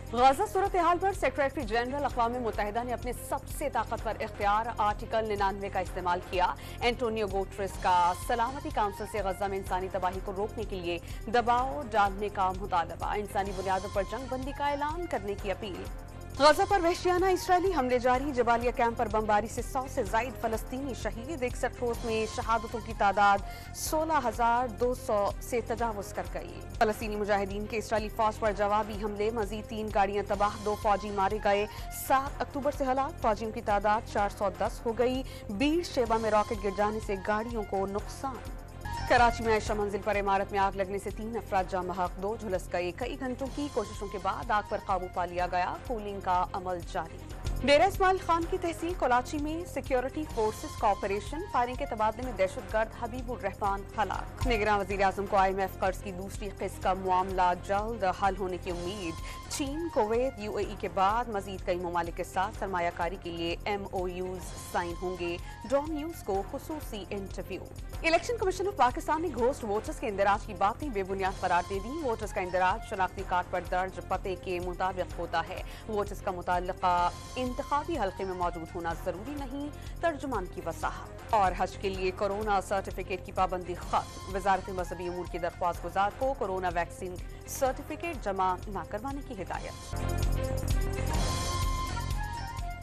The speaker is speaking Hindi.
गाजा सूरत हाल पर सेक्रेटरी जनरल अक़वाम मुत्तहिदा ने अपने सबसे ताकतवर इख्तियार आर्टिकल 99 का इस्तेमाल किया। एंटोनियो गुटेरेस का सलामती काउंसिल से गजा में इंसानी तबाही को रोकने के लिए दबाव डालने का मुतालबा, इंसानी बुनियादों पर जंग बंदी का ऐलान करने की अपील। गजा पर वहशियाना इसराइली हमले जारी, जबालिया कैंप पर बमबारी से 100 से जायद फलस्तीनी शहीद। 61 रोज में शहादतों की तादाद 16,200 से तजावुज कर गई। फलस्तीनी मुजाहिदीन के इसराइली फौज पर जवाबी हमले, मजीद 3 गाड़ियां तबाह, 2 फौजी मारे गए। 7 अक्टूबर से हलाक फौजियों की तादाद 410 हो गई। बीर शेबा में रॉकेट गिर जाने से गाड़ियों को नुकसान। कराची में आयशा मंजिल पर इमारत में आग लगने से 3 अफराद जाँ बहक, 2 झुलस गए। कई घंटों की कोशिशों के बाद आग पर काबू पा लिया गया। कूलिंग का अमल जारी। डेरा इस्माइल खान की तहसील कराची में सिक्योरिटी फोर्सेस का ऑपरेशन, फायरिंग के तबादले में दहशतगर्द हबीबुर रहमान हलाक। निगरान वजीर आजम को IMF कर्ज की दूसरी किस्त का मामला जल्द हल होने की उम्मीद। चीन, कुवैत, UAE के बाद मजीद कई ममालिक के साथ सरमायाकारी के लिए MOUs साइन होंगे। डॉन न्यूज को खुसूसी interview. Election commission of Pakistan ने घोस्ट वोटर्स के इंदराज की बातें बेबुनियाद करार दे दी। वोटर्स का इंदराज शनाख्ती कार्ड पर दर्ज पते के मुताबिक होता है। वोटर्स का मुताल्लिका इंतखाबी हल्के में मौजूद होना जरूरी नहीं, तर्जुमान की वसाहत। और हज के लिए कोरोना सर्टिफिकेट की पाबंदी खत्म, वजारत मजहबी उमूर की दरख्वास्त गुजार को कोरोना वैक्सीन सर्टिफिकेट जमा न करवाने की हिदायत।